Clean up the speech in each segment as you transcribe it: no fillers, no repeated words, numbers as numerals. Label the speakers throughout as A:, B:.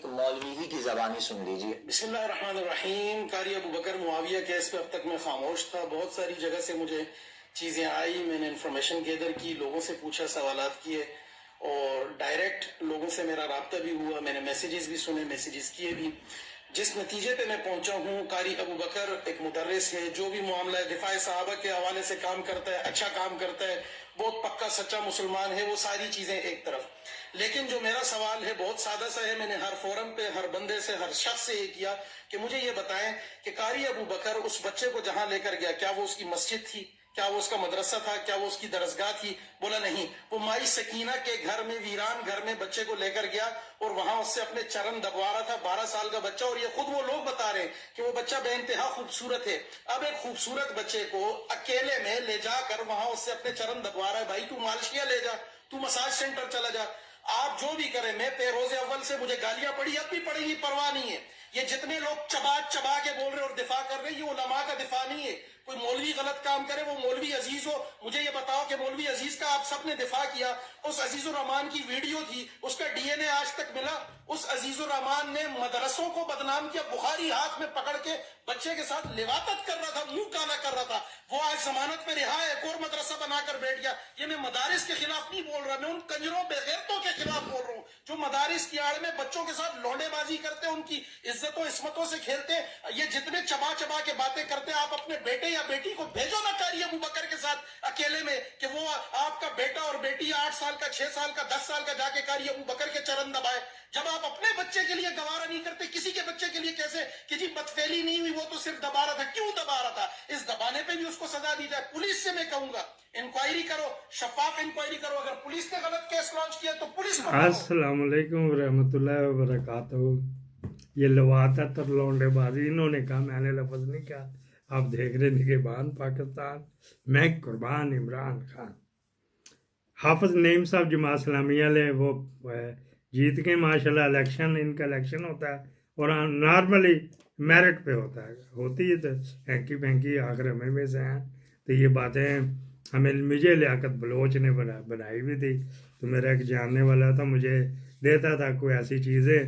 A: ایک مولوی ہی کی زبانی سن لیجیے۔
B: بسم اللہ الرحمن الرحیم۔ قاری ابو بکر معاویہ کیس پہ اب تک میں خاموش تھا، بہت ساری جگہ سے مجھے چیزیں آئی، میں نے انفارمیشن گیدر کی، لوگوں سے پوچھا، سوالات کیے، اور ڈائریکٹ لوگوں سے میرا رابطہ بھی ہوا، میں نے میسیجز بھی سنے، میسیجز کیے بھی۔ جس نتیجے پہ میں پہنچا ہوں، قاری ابو بکر ایک مدرس ہے، جو بھی معاملہ دفاع صحابہ کے حوالے سے کام کرتا ہے، اچھا کام کرتا ہے، بہت پکا سچا مسلمان ہے، وہ ساری چیزیں ایک طرف۔ لیکن جو میرا سوال ہے بہت سادہ سا ہے، میں نے ہر فورم پہ ہر بندے سے ہر شخص سے یہ کیا کہ مجھے یہ بتائیں کہ قاری ابو بکر اس بچے کو جہاں لے کر گیا، کیا وہ اس کی مسجد تھی، کیا وہ اس کا مدرسہ تھا، کیا وہ اس کی درسگاہ تھی؟ بولا نہیں، وہ مائی سکینہ کے گھر میں، ویران گھر میں بچے کو لے کر گیا اور وہاں اس سے اپنے چرن دبوا رہا تھا، 12 سال کا بچہ، اور یہ خود وہ لوگ بتا رہے ہیں کہ وہ بچہ بے انتہا خوبصورت ہے۔ اب ایک خوبصورت بچے کو اکیلے میں لے جا کر وہاں اس سے اپنے چرن دبوا رہا ہے، بھائی تو مالشیا لے جا، تو مساج سینٹر چلا جا، آپ جو بھی کریں۔ میں روز اول سے مجھے گالیاں پڑی، اب بھی پڑیں گی، پرواہ نہیں ہے۔ یہ جتنے لوگ چبا چبا کے بول رہے اور دفاع کر رہے ہیں، یہ علماء کا دفاع نہیں ہے۔ کوئی مولوی غلط کام کرے، وہ مولوی عزیز ہو، مجھے یہ بتاؤ کہ مولوی عزیز کا آپ سب نے دفاع کیا، اس عزیز الرحمان کی ویڈیو تھی، اس کا ڈی این اے آج تک ملا؟ اس عزیز الرحمان نے مدرسوں کو بدنام کیا، بخاری ہاتھ میں پکڑ کے بچے کے ساتھ لواطت کر رہا تھا، منہ کالا کر رہا تھا، وہ آج ضمانت میں رہا ہے، ایک اور مدرسہ بنا کر بیٹھ گیا۔ یہ میں مدارس کے خلاف نہیں بول رہا، میں ان کنجروں بے غیرتوں کے خلاف بول رہا ہوں جو مدارس کی آڑ میں بچوں کے ساتھ لونڈے بازی کرتے ہیں، ان کی عزت و عصمتوں سے کھیلتے ہیں۔ یہ جتنے چبا چبا کے باتیں کرتے ہیں، آپ اپنے بیٹے یا بیٹی کو بھیجو نا قاری ابو بکر کے ساتھ اکیلے میں، کہ وہ آپ کا بیٹا اور بیٹی 8 سال کا، 6 سال کا، 10 سال کا جا کے قاری ابو بکر کے چرن دبائے۔ جب آپ اپنے بچے کے لیے گوارا نہیں کرتے، کسی کے بچے کے لیے کیسے کہ جی بدفعلی نہیں ہوئی، وہ تو صرف دبا رہا تھا؟ کیوں دبا رہا تھا؟ اس دبانے پہ بھی اس کو سزا دی جائے۔ پولیس سے میں کہوں گا انکوائری کرو، شفاف انکوائری کرو، اگر پولیس نے غلط کیس لانچ کیا تو پولیس کو پکڑو۔
C: السلام علیکم ورحمۃ اللہ وبرکاتہ۔ یہ لواطت اور لونڈے بازی انہوں نے کہا، میں نے لفظ نہیں کہا۔ آپ دیکھ رہے نگہبان پاکستان، میں قربان عمران خان۔ حافظ نعیم صاحب جماعت اسلامیہ لے وہ جیت کے ماشاءاللہ الیکشن، ان کا الیکشن ہوتا ہے اور نارملی میرٹ پہ ہوتا ہے، ہوتی ہے تو ہینکی پینکی آخر ہمیں میں سے ہیں، تو یہ باتیں مجھے لیاقت بلوچ نے بنائی ہوئی تھی، تو میرا ایک جاننے والا تھا، مجھے دیتا تھا کوئی ایسی چیزیں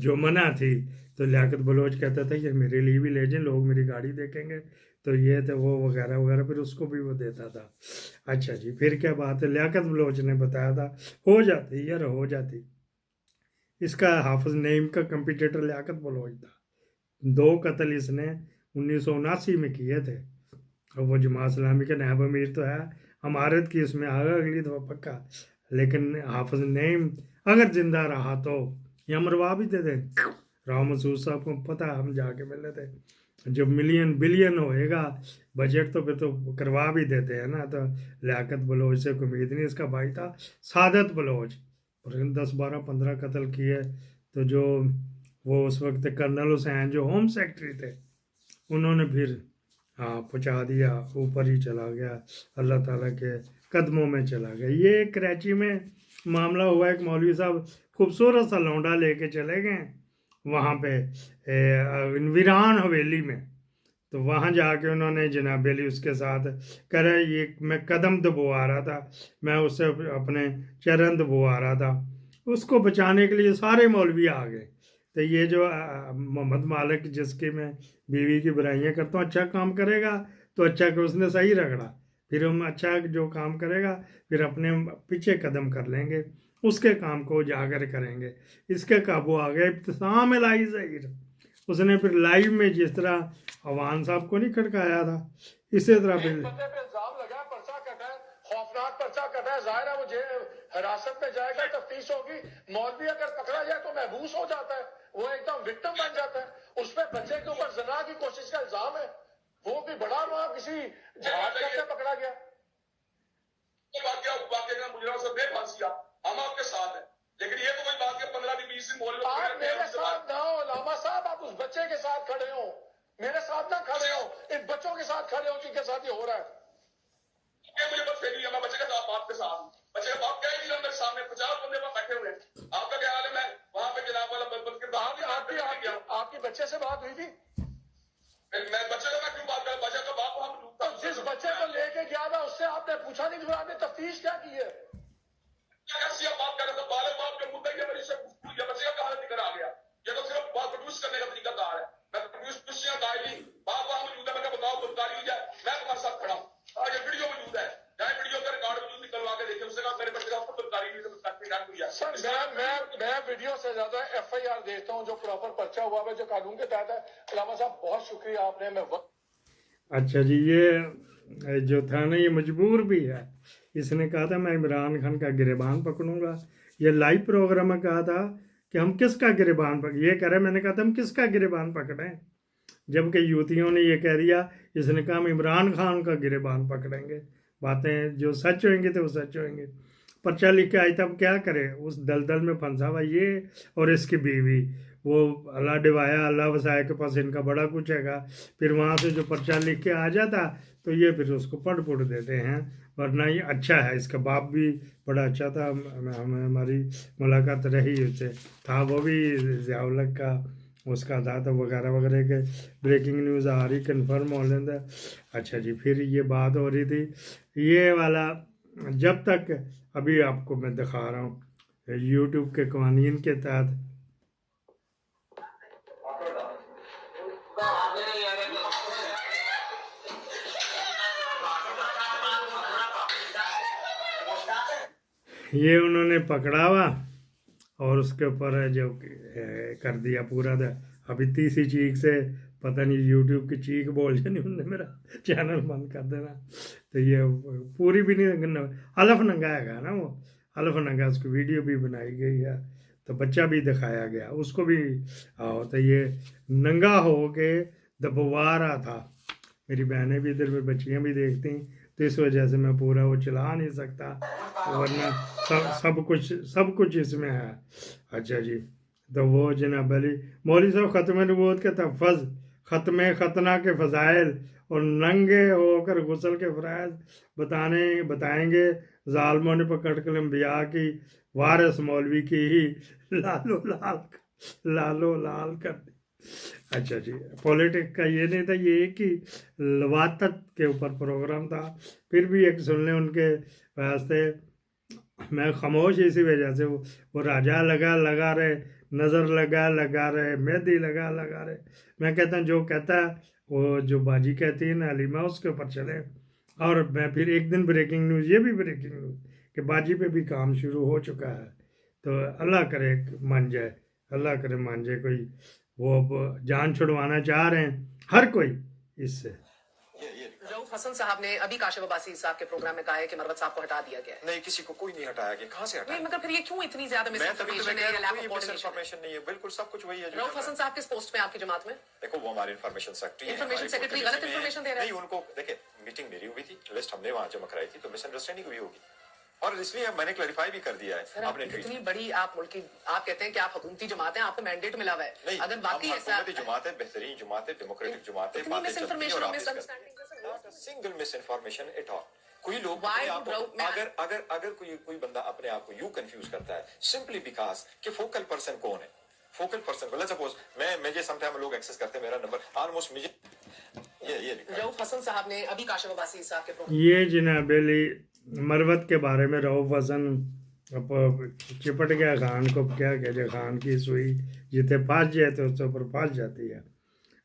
C: جو منع تھی، تو لیاقت بلوچ کہتا تھا کہ میرے لیے بھی لے جائیں، لوگ میری گاڑی دیکھیں گے، تو یہ تو وہ وغیرہ وغیرہ، پھر اس کو بھی وہ دیتا تھا۔ اچھا جی، پھر کیا بات ہے، لیاقت بلوچ نے بتایا تھا، ہو جاتی یار، ہو جاتی۔ اس کا حافظ نعیم کا کمپیٹیٹر لیاقت بلوچ تھا، 2 قتل اس نے 1979 میں کیے تھے، اور وہ جماعت اسلامی کا نائب امیر تو ہے، امارت کی اس میں آگا اگلی دفعہ پکا، لیکن حافظ نعیم اگر زندہ رہا تو یا مروا بھی دے دیں۔ راؤ مسعود صاحب کو پتہ، ہم جا کے ملے تھے، جب ملین بلین ہوئے گا بجٹ تو پھر تو کروا بھی دیتے ہیں نا، تو لیاقت بلوچ سے کوئی امید نہیں۔ اس کا بھائی تھا سعادت بلوچ، اور 10 12 15 قتل کیے، تو جو وہ اس وقت کرنل حسین جو ہوم سیکٹری تھے، انہوں نے پھر پہنچا دیا، اوپر ہی چلا گیا، اللہ تعالیٰ کے قدموں میں چلا گیا۔ یہ کراچی میں معاملہ ہوا، ایک مولوی صاحب خوبصورت سا لونڈا لے کے چلے گئے وہاں پہ ویران حویلی میں، تو وہاں جا کے انہوں نے جناب علی اس کے ساتھ کرے، یہ میں قدم دبوا رہا تھا، میں اس سے اپنے چرن دبوا رہا تھا، اس کو بچانے کے لیے سارے مولوی آ گئے۔ تو یہ جو محمد مالک جس کی میں بیوی کی برائیاں کرتا ہوں، اچھا کام کرے گا تو اچھا کہ اس نے صحیح رگڑا، پھر ہم اچھا جو کام کرے گا پھر اپنے پیچھے قدم کر لیں گے، اس کے کام کو اجاگر کریں گے۔ اس کے قابو آ گئے، ابتسام الہی ظہیر، اس نے پھر لائیو میں جس طرح عوان صاحب کو نہیں کھڑکایا تھا، اسی طرح پھر
D: الزام لگا، پرچہ کٹا ہے، خوفناک پرچہ کٹا ہے، ظاہر ہے وہ حراست میں جائے گا، تفتیش ہوگی، مولوی اگر پکڑا جائے تو محبوس ہو جاتا ہے، وہ ایک دم وکٹم بن جاتا ہے، اس پہ بچے کے اوپر زنا کی کوشش کا الزام ہے، وہ بھی بڑا وہاں کسی جہاد کرتے پکڑا گیا۔ واقعہ کا مجرم سے بے پھانسیا، ہم آپ کے ساتھ ہیں، لیکن یہ تو کوئی بات کہ 15-20 دن مولوی آپ میرے ساتھ نہ ہو، علامہ صاحب آپ اس بچے کے ساتھ کھڑے ہو، میرے ساتھ نہ کھڑے ہو، ان بچوں کے ساتھ کھڑے ہو جن کے ساتھ یہ ہو رہا ہے۔ مجھے بس فیلی ہے، میں بچے کے ساتھ باپ کے ساتھ، بچے کا باپ کیا ہی نہیں، میرے سامنے 50 بندے پر بیٹھے ہوئے ہیں، آپ کا کیا حال ہے؟ میں وہاں پہ جناب والا آپ کی بچے سے بات ہوئی تھی؟ میں بچے کا میں کیوں بات کروں، بچے کا باپ وہاں پہ ڈوبتا، جس بچے کو لے کے گیا تھا اس سے آپ نے پوچھا نہیں کہ آپ نے تفتیش کیا کی ہے؟ کیسی آپ بات کر رہے تھے، بالغ باپ کے مدعے کے مریض سے گفتگو، یہ بچے کا کہاں نکل آ گیا؟ वीडियो से ज्यादा FIR देखता हूँ जो प्रॉपर पर्चा हुआ है, जो कानून के तहत है। अलामा साहब बहुत शुक्रिया आपने, मैं
C: अच्छा जी, ये जो था ना ये मजबूर भी है। इसने कहा था मैं इमरान खान का गिरेबान पकड़ूंगा। ये लाइव प्रोग्राम में कहा था कि हम किसका गिरेबान पकड़, ये कह रहे मैंने कहा था हम किसका गिरेबान पकड़ें, जबकि यूतियों ने ये कह दिया, इसने कहा हम इमरान खान का गिरेबान पकड़ेंगे। बातें जो सच होंगी तो वो सच होंगे। पर्चा लिख के आई तब क्या करे, उस दलदल में फंसा हुआ ये और इसकी बीवी, वो अल्लाह डिवाया अल्लाह वसाया के पास इनका बड़ा कुछ हैगा। फिर वहाँ से जो पर्चा लिख के आ जाता तो ये फिर उसको पढ़ पुढ़ देते हैं। वरना ये अच्छा है, इसका बाप भी बड़ा अच्छा था, हमें हमारी मुलाकात रही उससे, था वो भी ज़ियाउल का उसका था तो वगैरह वगैरह के ब्रेकिंग न्यूज़ आ रही कन्फर्म हो लेता। अच्छा जी, फिर ये बात हो रही थी ये वाला, जब तक अभी आपको मैं दिखा रहा हूँ यूट्यूब के कानून के तहत ये उन्होंने पकड़ा हुआ और उसके ऊपर जो कर दिया पूरा था। अभी तीसरी चीख से पता नहीं यूट्यूब की चीख बोल जानी उनने मेरा चैनल बंद कर देना। तो ये पूरी भी नहीं, हलफ नंगा है ना, वो हलफ नंगा, उसकी वीडियो भी बनाई गई है तो बच्चा भी दिखाया गया उसको भी। आओ तो ये नंगा हो के दबवा रहा था। मेरी बहनें भी इधर में बच्चियाँ भी देखती, तो इस वजह से मैं पूरा वो चला नहीं सकता, वरना सब कुछ इसमें है। अच्छा जी, तो वो जनाब अली मौलवी साहब ख़त्म नबूवत के तहफ़्फ़ुज़, ख़त्म खतना के फ़ज़ाइल और नंगे होकर गुस्ल के फ़राइज़ बताएंगे। ज़ालिमों ने पकड़ कर अंबिया की वारिस मौलवी की ही लालो लाल कर दी। अच्छा जी, पॉलिटिक्स का ये नहीं था, ये एक ही लवातत के ऊपर प्रोग्राम था। फिर भी एक सुन लें उनके वास्ते, मैं खामोश इसी वजह से, वो राजा लगा रहे, नज़र लगा रहे, मेहंदी लगा रहे। मैं कहता हूँ जो कहता है वो, जो बाजी कहती है ना अलीमा, उसके ऊपर चले। और मैं फिर एक दिन ब्रेकिंग न्यूज़, ये भी ब्रेकिंग न्यूज़ कि बाजी पे भी काम शुरू हो चुका है। तो अल्लाह करे मान जाए, अल्लाह करे मान जाए। कोई वो जान छुड़वाना चाह रहे हैं हर कोई इससे।
E: रऊफ हसन साहब ने अभी काशिफ अब्बासी साहब के प्रोग्राम में कहा है कि मरवत साहब को हटा दिया गया है।
F: नहीं, किसी को कोई नहीं हटाया गया। कहाँ से हटाया?
E: नहीं, मगर फिर ये क्यों इतनी ज्यादा मिसइंफॉर्मेशन है या लैक ऑफ कोऑर्डिनेशन?
F: मिसइंफॉर्मेशन नहीं है, बिल्कुल सब कुछ वही है।
E: रऊफ हसन साहब किस पोस्ट पे आपकी जमात में?
F: देखो वो हमारे इन्फॉर्मेशन सेक्रेटरी
E: इंफॉर्मेशन सेक्रेटरी गलत इंफॉर्मेशन दे रहे हैं।
F: नहीं, उनको देखिए मीटिंग मेरी हुई थी, लिस्ट हमने वहाँ जमा कराई थी, तो मिसअंडरस्टैंडिंग हुई होगी और इसलिए मैंने क्लैरिफाई भी कर दिया है। आपने
E: इतनी बड़ी आप मुल्क की, आप कहते हैं कि आप हुकूमती जमात हैं, आपको मैंडेट मिला हुआ है।
F: नहीं,
E: अगर बाकी ऐसा
F: जमात है, बेहतरीन जमात है, डेमोक्रेटिक जमात है,
E: मिसइंफॉर्मेशन और misunderstanding
F: single misinformation at all. कोई लोग अगर कोई बंदा अपने आप को यूं कंफ्यूज करता है सिंपली बिकॉज कि फोकल पर्सन कौन है। फोकल पर्सन लेट्स सपोज मुझे समटाइम लोग एक्सेस करते हैं मेरा नंबर ऑलमोस्ट मुझे ये
E: रऊफ हसन साहब ने अभी काशिफ अब्बासी साहब के प्रोग्राम,
C: ये जनाब अली मरवत के बारे में रऊफ हसन चिपट गया खान को, क्या कहते खान की सुई जितने फंस जाए तो उसके ऊपर फंस जाती है।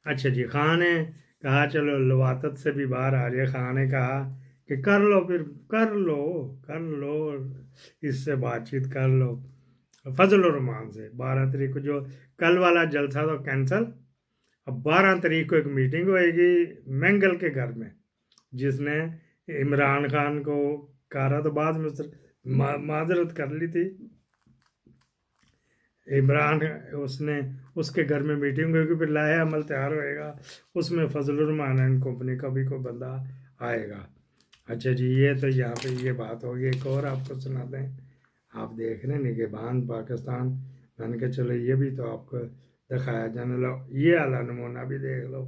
C: अच्छा जी, खान ने कहा चलो लवातत से भी बाहर आ जाए। खान ने कहा कि कर लो, फिर कर लो इससे बातचीत कर लो फजल और रहमान से। 12 तारीख को जो कल वाला जलसा तो कैंसिल, अब 12 तारीख को एक मीटिंग होएगी मैंगल के घर में, जिसने इमरान खान को कहा तो बाद में माजरत कर ली थी। इमरान उसने उसके घर में मीटिंग होगी, फिर लाया अमल तैयार होएगा, उसमें फजलुर रहमान एंड कंपनी का भी कोई बंदा आएगा। अच्छा जी, ये तो यहाँ पे ये बात होगी। एक और आपको सुनाते हैं, आप देख रहे हैं निगहबान पाकिस्तान, मैंने कहा चलो ये भी तो आपको दिखाया जाने। लो ये आला नमूना भी देख लो।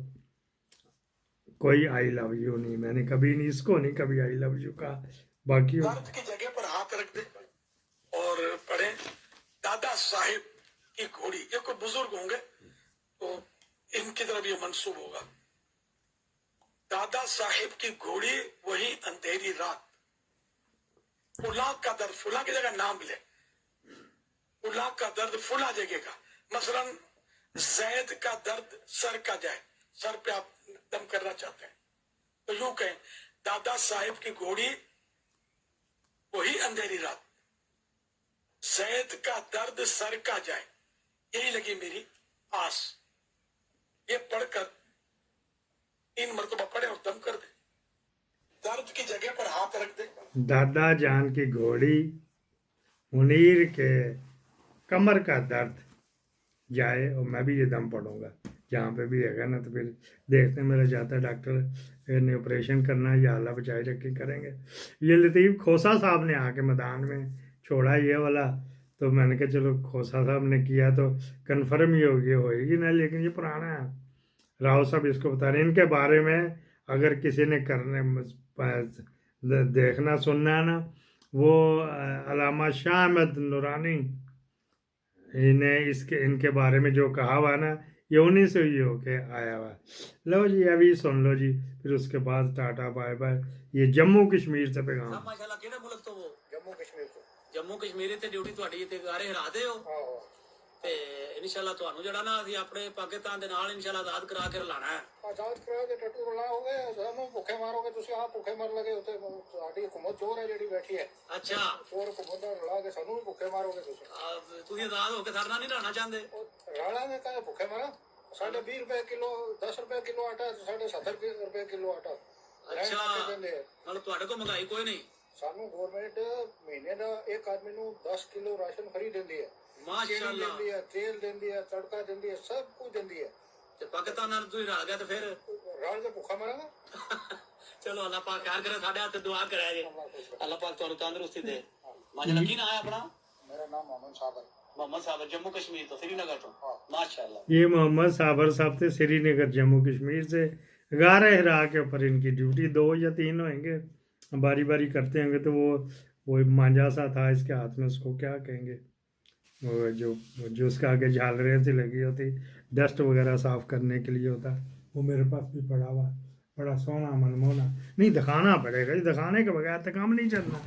C: कोई आई लव यू नहीं, मैंने कभी नहीं, इसको नहीं कभी आई लव यू कहा। बाकी
D: दर्द की जगह पर हाथ रख दे और पढ़े दादा साहिब की घोड़ी। ये कोई बुजुर्ग होंगे तो इनकी तरफ ये मंसूब होगा। दादा साहिब की घोड़ी वही अंधेरी रात। फुला का दर्द, फुला की जगह नाम ले, फुला का दर्द फुला जगह का। मसलन जैद का दर्द सर का जाए, सर पे आप दम करना चाहते हैं तो यूं कहें दादा साहिब की घोड़ी वही अंधेरी रात। जैद का दर्द सर का जाए, यही लगी मेरी आस। ये पढ़कर 3 मरतबा पढ़े और दम कर दे, दर्द की जगह पर हाथ रख दे।
C: दादा जान की घोड़ी मुनीर के कमर का दर्द जाए, और मैं भी ये दम पढ़ूंगा जहाँ पे भी है ना। तो फिर देखते हैं, मेरा जाता डॉक्टर ने ऑपरेशन करना है या अल्लाह बचाए रखे करेंगे। ये लतीफ़ खोसा साहब ने आके मैदान में छोड़ा ये वाला, तो मैंने कहा चलो खोसा साहब ने किया तो कन्फर्म ही होगी ना, लेकिन ये पुराना है। राव साहब इसको बता रहे हैं। इनके बारे में अगर किसी ने देखना सुनना है ना, वो अल्लामा शाह अहमद नूरानी इनके बारे में जो कहा हुआ ना, ये उन्हीं से ही होके आया हुआ। लो जी अभी सुन लो जी, फिर उसके बाद टाटा बाय बाय। ये जम्मू कश्मीर से पैगाम।
G: माशाल्लाह किहड़े मुल्क तो वो जम्मू कश्मीर ते ड्यूटी ਤੁਹਾਡੀ ਤੇ ਗਾਰੇ ਹਰਾ ਦੇ ਹੋ ਤੇ ਇਨਸ਼ਾਅੱਲਾ ਤੁਹਾਨੂੰ ਜਿਹੜਾ ਨਾ ਅਸੀਂ ਆਪਣੇ ਪਾਕਿਸਤਾਨ ਦੇ ਨਾਲ ਇਨਸ਼ਾਅੱਲਾ ਆਜ਼ਾਦ ਕਰਾ ਕੇ ਲਾਣਾ ਹੈ।
H: ਆਜ਼ਾਦ ਕਰਾ ਕੇ ਟੱਟੂ ਰਲਾਓਗੇ, ਸਾਨੂੰ ਭੁੱਖੇ ਮਾਰੋਗੇ ਤੁਸੀਂ। ਆਪ ਭੁੱਖੇ ਮਰ ਲਗੇ ਉੱਤੇ, ਸਾਡੀ ਹਕੂਮਤ ਚੋਰ ਹੈ ਜਿਹੜੀ ਬੈਠੀ ਹੈ।
G: ਅੱਛਾ,
H: ਚੋਰ ਹਕੂਮਤ ਦਾ ਰਲਾ ਕੇ ਸਾਨੂੰ ਵੀ ਭੁੱਖੇ ਮਾਰੋਗੇ ਤੁਸੀਂ।
G: ਤੁਸੀਂ ਆਜ਼ਾਦ ਹੋ ਕੇ ਸਾਡੇ ਨਾਲ ਨਹੀਂ ਰਹਿਣਾ ਚਾਹੁੰਦੇ?
H: ਰਾਲਾਂਗੇ ਕਾਹ ਭੁੱਖੇ ਮਾਰਾਂ? ਸਾਡੇ 20 ਰੁਪਏ ਕਿਲੋ, 10 ਰੁਪਏ ਕਿਲੋ ਆਟਾ, ਸਾਡੇ 70 ਰੁਪਏ ਕਿਲੋ ਆਟਾ।
G: ਅੱਛਾ, ਨਾਲ ਤੁਹਾਡੇ ਕੋਲ ਮਹਿੰਗਾਈ ਕੋਈ ਨਹੀਂ?
H: ਸਾਨੂੰ ਗਵਰਨਮੈਂਟ ਮਹੀਨੇ ਦਾ ਇੱਕ ਆਦਮੀ ਨੂੰ 10 ਕਿਲੋ ਰਾਸ਼ਨ ਫਰੀ ਦਿੰਦੀ ਹੈ।
G: ਮਾਸ਼ਾਅੱਲਾ,
H: ਦਿੰਦੀ ਹੈ, ਤੇਲ ਦਿੰਦੀ ਹੈ, ਤੜਕਾ ਦਿੰਦੀ ਹੈ, ਸਭ ਕੁਝ ਦਿੰਦੀ ਹੈ।
G: ਤੇ ਪਾਕਿਸਤਾਨ ਨਾਲ ਤੁਸੀਂ ਰਲ ਗਿਆ ਤੇ ਫਿਰ
H: ਰਲ ਕੇ ਭੁੱਖਾ ਮਰਾਂਗਾ।
G: ਚਲੋ ਅੱਲਾਹ ਪਾਕ ਖੈਰ ਕਰੇ, ਸਾਡੇ ਹੱਥ ਦੁਆ ਕਰਿਆ ਜੀ, ਅੱਲਾਹ ਪਾਕ ਤੁਹਾਨੂੰ ਤੰਦਰੁਸਤੀ ਦੇ। ਮਾਜਾ ਕੀ ਨਾਮ ਹੈ ਆਪਣਾ?
H: ਮੇਰਾ ਨਾਮ मोहम्मद साबर।
G: मोहम्मद साबर, जम्मू कश्मीर तो श्रीनगर तो। माशाल्लाह,
C: ये मोहम्मद साबर साहब थे श्रीनगर जम्मू कश्मीर से। गारे हिरा के ऊपर इनकी ड्यूटी 2 या 3 होंगे, बारी बारी करते होंगे। तो वो मांझा सा था इसके हाथ में, उसको क्या कहेंगे, वो जो उसका आगे झालरें सी लगी होती, डस्ट वगैरह साफ़ करने के लिए होता। वो मेरे पास भी पड़ा हुआ, बड़ा सोना मनमोना। नहीं दिखाना पड़ेगा, दिखाने के बगैर तो काम नहीं चलना।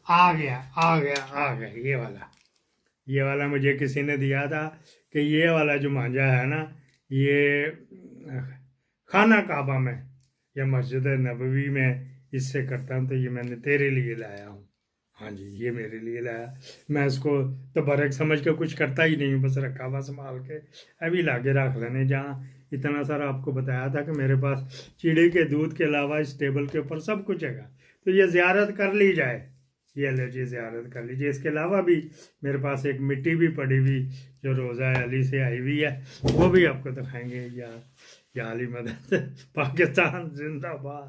C: आ गया ये वाला मुझे किसी ने दिया था कि ये वाला जो मांझा है ना, ये खाना काबा में या मस्जिद नबवी में इससे करता हूँ, तो ये मैंने तेरे लिए लाया हूँ। हाँ जी, ये मेरे लिए लाया। मैं इसको तबरक समझ के कुछ करता ही नहीं हूँ, बस रखा हुआ संभाल के। अभी लाके रख लेने, जहाँ इतना सारा आपको बताया था कि मेरे पास चिड़ी के दूध के अलावा इस टेबल के ऊपर सब कुछ है, तो ये ज़ियारत कर ली जाए। ये ले जी, ज़ियारत कर लीजिए। इसके अलावा भी मेरे पास एक मिट्टी भी पड़ी हुई जो रोज़ा अली से आई हुई है, वो भी आपको दिखाएंगे। या अली मदद, पाकिस्तान जिंदाबाद।